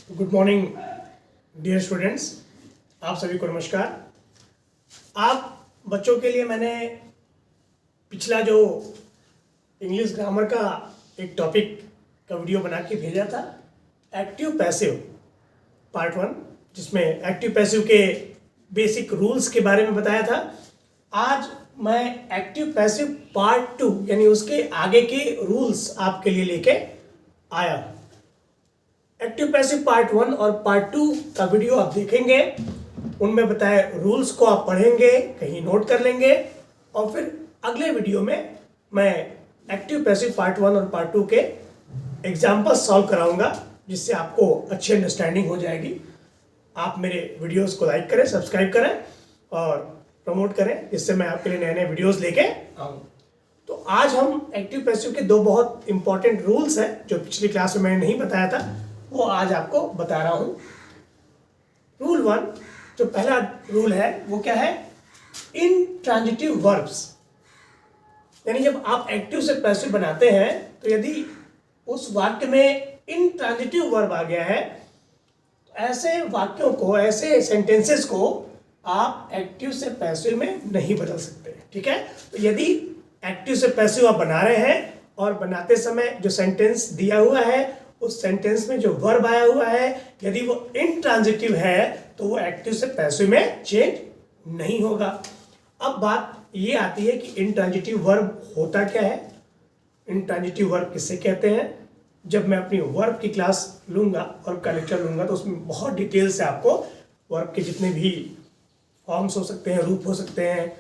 Good morning dear students, आप सभी को नमस्कार। आप बच्चों के लिए मैंने पिछला जो इंग्लिश ग्रामर का एक टॉपिक का वीडियो बना के भेजा था, एक्टिव पैसिव पार्ट 1, जिसमें एक्टिव पैसिव के बेसिक रूल्स के बारे में बताया था। आज मैं एक्टिव पैसिव पार्ट 2 यानी उसके आगे के रूल्स आपके लिए लेके आया हूँ। एक्टिव पैसिव पार्ट 1 और पार्ट 2 का वीडियो आप देखेंगे, उनमें बताए रूल्स को आप पढ़ेंगे, कहीं नोट कर लेंगे और फिर अगले वीडियो में मैं एक्टिव पैसिव पार्ट 1 और पार्ट 2 के एग्जाम्पल्स सॉल्व कराऊंगा, जिससे आपको अच्छी अंडरस्टैंडिंग हो जाएगी। आप मेरे वीडियोस को लाइक करें, सब्सक्राइब करें और प्रमोट करें, जिससे मैं आपके लिए नए नए वीडियोस लेके आऊँ। तो आज हम एक्टिव पैसिव के दो बहुत इंपॉर्टेंट रूल्स हैं जो पिछली क्लास में मैंने नहीं बताया था, वो आज आपको बता रहा हूं। रूल 1, जो पहला रूल है वो क्या है? इंट्रांजिटिव वर्ब्स, यानी जब आप एक्टिव से पैसिव बनाते हैं तो यदि उस वाक्य में इंट्रांजिटिव वर्ब आ गया है तो ऐसे वाक्यों को, ऐसे सेंटेंसेस को आप एक्टिव से पैसिव में नहीं बदल सकते। ठीक है, तो यदि एक्टिव से पैसिव आप बना रहे हैं और बनाते समय जो सेंटेंस दिया हुआ है उस सेंटेंस में जो वर्ब आया हुआ है यदि वो इंट्रांजिटिव है तो वो एक्टिव से पैसिव में चेंज नहीं होगा। अब बात ये आती है कि इंट्रांजिटिव वर्ब होता क्या है, इंट्रांजिटिव वर्ब किससे कहते हैं। जब मैं अपनी वर्ब की क्लास लूंगा और का लेक्चर लूंगा तो उसमें बहुत डिटेल से आपको वर्ब के जितने भी फॉर्म्स हो सकते हैं, रूप हो सकते हैं,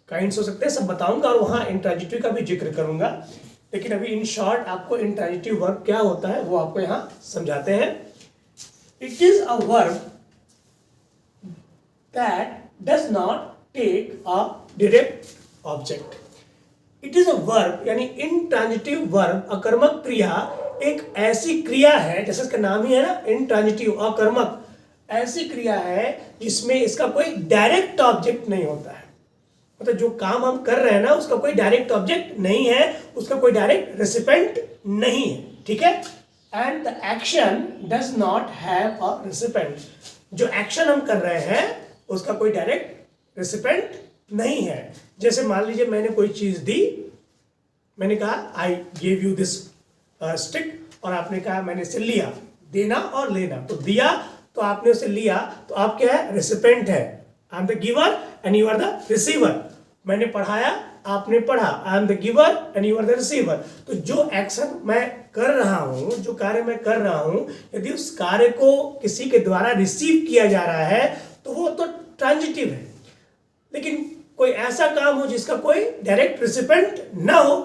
काइंड्स हो सकते हैं, सब बताऊंगा और वहाँ इंट्रांजिटिव का भी जिक्र करूंगा। लेकिन अभी इन शॉर्ट आपको इंट्रांजिटिव वर्ब क्या होता है वो आपको यहाँ समझाते हैं। It is a verb that does not take a direct object. It is a verb यानी इंट्रांजिटिव वर्ब, अकर्मक क्रिया, एक ऐसी क्रिया है, जैसे इसका नाम ही है ना इंट्रांजिटिव, अकर्मक, ऐसी क्रिया है जिसमें इसका कोई डायरेक्ट ऑब्जेक्ट नहीं होता है। मतलब जो काम हम कर रहे हैं ना उसका कोई डायरेक्ट ऑब्जेक्ट नहीं है, उसका कोई डायरेक्ट रेसिपेंट नहीं है। ठीक है, and the action does not have a recipient. जो एक्शन हम कर रहे हैं उसका कोई डायरेक्ट रेसिपेंट नहीं है। जैसे मान लीजिए मैंने कोई चीज दी, मैंने कहा I give you this stick, और आपने कहा मैंने इसे लिया, देना और लेना, तो दिया तो आपने उसे लिया, तो आप क्या है? रेसिपेंट है। I am the giver and you are the receiver. मैंने पढ़ाया, आपने पढ़ा, I am the giver and you are the receiver. तो जो एक्शन मैं कर रहा हूं, जो कार्य मैं कर रहा हूं, यदि उस कार्य को किसी के द्वारा रिसीव किया जा रहा है तो वो तो ट्रांजिटिव है। लेकिन कोई ऐसा काम हो जिसका कोई डायरेक्ट रिसिपेंट ना हो,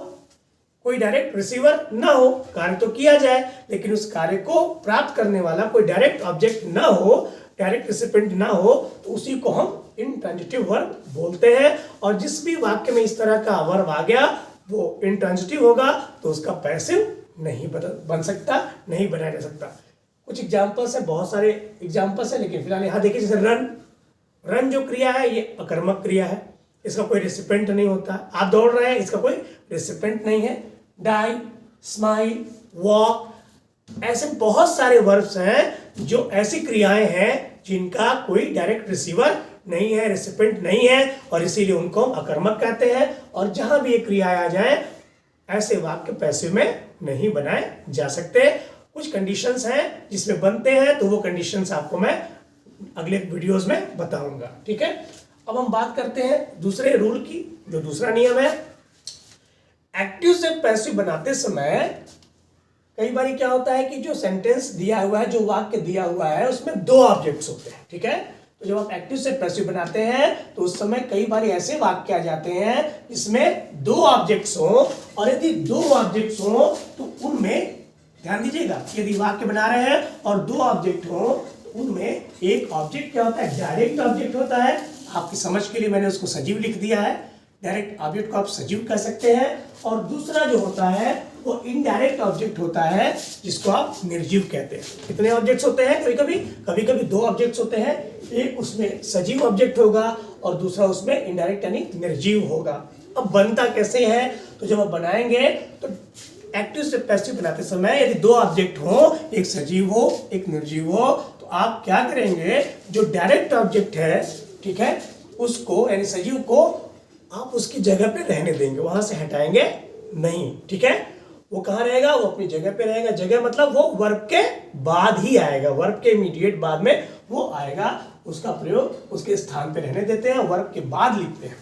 कोई डायरेक्ट रिसीवर ना हो, कार्य तो किया जाए लेकिन उस कार्य को प्राप्त करने वाला कोई डायरेक्ट ऑब्जेक्ट ना हो, डायरेक्ट रेसिपेंट ना हो, तो उसी को हम इंट्रांजिटिव वर्ब बोलते हैं। और जिस भी वाक्य में इस तरह का वर्ब आ गया वो इंट्रांजिटिव होगा, तो उसका पैसिव नहीं बन सकता, नहीं बनाया जा सकता। कुछ एग्जाम्पल्स है, बहुत सारे एग्जाम्पल्स है, लेकिन फिलहाल यहाँ देखिए, जैसे रन, रन जो क्रिया है ये अकर्मक क्रिया है, इसका कोई रेसिपेंट नहीं होता। आप दौड़ रहे हैं, इसका कोई रेसिपेंट नहीं है। डाई, स्माइल, वॉक, ऐसे बहुत सारे वर्ब्स हैं जो ऐसी क्रियाएं हैं जिनका कोई डायरेक्ट रिसीवर नहीं है, रेसिपेंट नहीं है, और इसीलिए उनको हम अकर्मक कहते हैं। और जहां भी ये क्रियाएं आ जाए ऐसे वाक्य पैसिव में नहीं बनाए जा सकते। कुछ कंडीशंस हैं जिसमें बनते हैं, तो वो कंडीशंस आपको मैं अगले वीडियोस में बताऊंगा। ठीक है, अब हम बात करते हैं दूसरे रूल की, जो दूसरा नियम है। एक्टिव से पैसिव बनाते समय कई बार क्या होता है कि जो सेंटेंस दिया हुआ है, जो वाक्य दिया हुआ है, उसमें दो ऑब्जेक्ट्स होते हैं। ठीक है, तो जब आप एक्टिव से पैसिव बनाते हैं तो उस समय कई बार ऐसे वाक्य आ जाते हैं जिसमें दो ऑब्जेक्ट्स हो, और यदि दो ऑब्जेक्ट्स हो तो उनमें ध्यान दीजिएगा, यदि वाक्य बना रहे हैं और दो ऑब्जेक्ट हो तो उनमें एक ऑब्जेक्ट क्या होता है? डायरेक्ट ऑब्जेक्ट होता है। आपकी समझ के लिए मैंने उसको सजीव लिख दिया है, डायरेक्ट ऑब्जेक्ट को आप सजीव कह सकते हैं। और दूसरा जो होता है वो इनडायरेक्ट ऑब्जेक्ट होता है, जिसको आप निर्जीव कहते हैं। कितने ऑब्जेक्ट्स होते हैं? कभी कभी दो ऑब्जेक्ट्स होते हैं, एक उसमें सजीव ऑब्जेक्ट होगा और दूसरा उसमें इनडायरेक्ट यानी निर्जीव होगा। अब बनता कैसे है? तो जब आप बनाएंगे तो एक्टिव से पैसिव बनाते समय यदि दो ऑब्जेक्ट हो, एक सजीव हो एक निर्जीव हो, तो आप क्या करेंगे, जो डायरेक्ट ऑब्जेक्ट है, ठीक है, उसको यानी सजीव को आप उसकी जगह पे रहने देंगे, वहां से हटाएंगे नहीं, ठीक है। वो कहाँ रहेगा, वो अपनी जगह पे रहेगा। जगह मतलब वो वर्ब के बाद ही आएगा, वर्ब के इमीडिएट बाद में वो आएगा, उसका प्रयोग उसके स्थान पे रहने देते हैं, वर्ब के बाद लिखते हैं।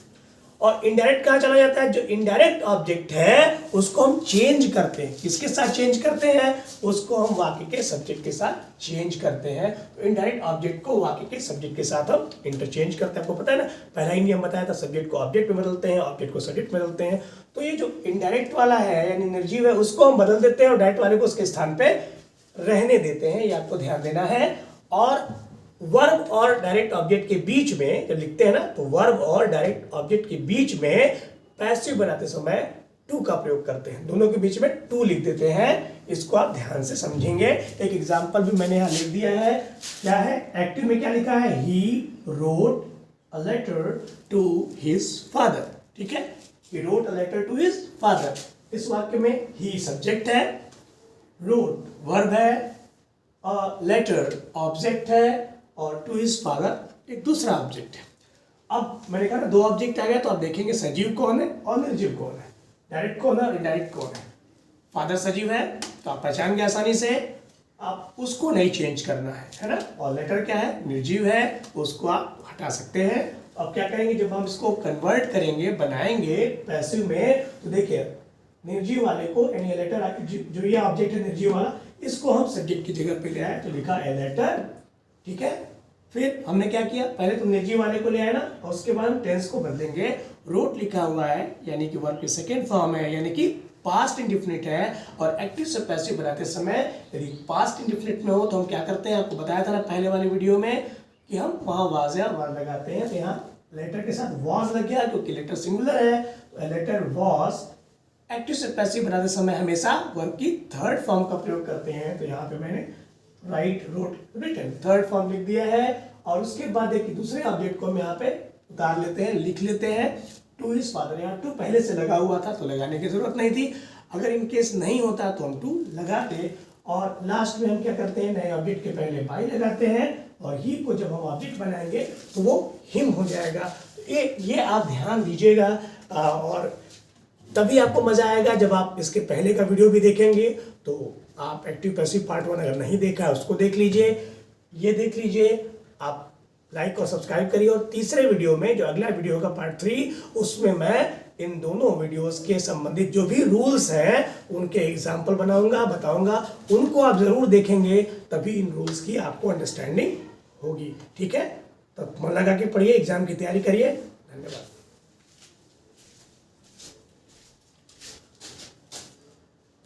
और इनडायरेक्ट कहाँ चला जाता है, जो इनडायरेक्ट ऑब्जेक्ट है उसको हम चेंज करते हैं। किसके साथ चेंज करते हैं, उसको हम वाक्य के सब्जेक्ट के साथ चेंज करते हैं। तो इनडायरेक्ट ऑब्जेक्ट को वाक्य के सब्जेक्ट के साथ हम इंटरचेंज करते हैं। आपको पता है ना, पहला ही नियम बताया था, सब्जेक्ट को ऑब्जेक्ट में बदलते हैं, ऑब्जेक्ट को सब्जेक्ट में बदलते हैं। तो ये जो इनडायरेक्ट वाला है यानी निर्जीव है, उसको हम बदल देते हैं और डायरेक्ट वाले को उसके स्थान पे रहने देते हैं, ये आपको ध्यान देना है। और वर्ब और डायरेक्ट ऑब्जेक्ट के बीच में जब लिखते हैं ना, तो वर्ब और डायरेक्ट ऑब्जेक्ट के बीच में पैसिव बनाते समय टू का प्रयोग करते हैं, दोनों के बीच में टू लिख देते हैं। इसको आप ध्यान से समझेंगे। एक एग्जांपल भी मैंने यहाँ लिख दिया है, क्या है, एक्टिव में क्या लिखा है, he wrote a letter to his father, ठीक है, he wrote a letter to his father. इस वाक्य में ही सब्जेक्ट है, रोट वर्ब है, लेटर ऑब्जेक्ट है और टू हिज फादर एक दूसरा ऑब्जेक्ट है। अब मैंने कहा ना दो ऑब्जेक्ट आ गया, तो आप देखेंगे सजीव कौन है और निर्जीव कौन है, डायरेक्ट कौन है और इनडायरेक्ट कौन है। फादर सजीव है तो आप पहचान गए आसानी से, आप उसको नहीं चेंज करना है ना। और लेटर क्या है, निर्जीव है, उसको आप हटा सकते हैं। अब क्या करेंगे, जब हम इसको कन्वर्ट करेंगे, बनाएंगे पैसिव में, तो देखिए निर्जीव वाले को यानी लेटर, जो ये ऑब्जेक्ट है निर्जीव वाला, इसको हम सब्जेक्ट की जगह पे ले आए, तो लिखा ए लेटर, ठीक है। फिर हमने क्या किया, पहले तो निर्जीव वाले को ले आए ना, और उसके बाद हम टेंस को बदलेंगे। रोट लिखा हुआ है यानी कि वर्ब की सेकेंड फॉर्म है, यानी कि पास्ट इंडेफिनिट है। और एक्टिव से पैसिव बनाते समय यदि पास्ट इंडेफिनिट में हो तो हम क्या करते हैं, आपको बताया था ना पहले वाली वीडियो में, कि हम वहां वाज या वर लगाते हैं। तो यहाँ लेटर के साथ वॉज लग गया क्योंकि लेटर सिंगुलर है, तो लेटर वॉज। एक्टिव से पैसिव बनाते समय हमेशा वर्ब की थर्ड फॉर्म का प्रयोग करते हैं। तो यहाँ पे मैंने write wrote written third form लिख दिया है। और उसके बाद एक दूसरे ऑब्जेक्ट को हम यहाँ पे उतार लेते हैं, लिख लेते हैं, टू हिज फादर। यहाँ टू पहले से लगा हुआ था तो लगाने की जरूरत नहीं थी, अगर इन केस नहीं होता तो हम टू लगाते। और लास्ट में हम क्या करते हैं, नए ऑब्जेक्ट के पहले बाई लगाते हैं, और ही को जब हम ऑब्जेक्ट बनाएंगे तो वो हिम हो जाएगा। ये आप ध्यान दीजिएगा, और तभी आपको मजा आएगा जब आप इसके पहले का वीडियो भी देखेंगे। तो आप एक्टिव पैसिव पार्ट 1 अगर नहीं देखा है उसको देख लीजिए, ये देख लीजिए, आप लाइक और सब्सक्राइब करिए। और तीसरे वीडियो में जो अगला वीडियो होगा पार्ट 3, उसमें मैं इन दोनों वीडियोस के संबंधित जो भी रूल्स हैं उनके एग्जाम्पल बनाऊंगा, बताऊंगा, उनको आप जरूर देखेंगे, तभी इन रूल्स की आपको अंडरस्टैंडिंग होगी, ठीक है। तो मन लगा के पढ़िए, एग्जाम की तैयारी करिए। धन्यवाद।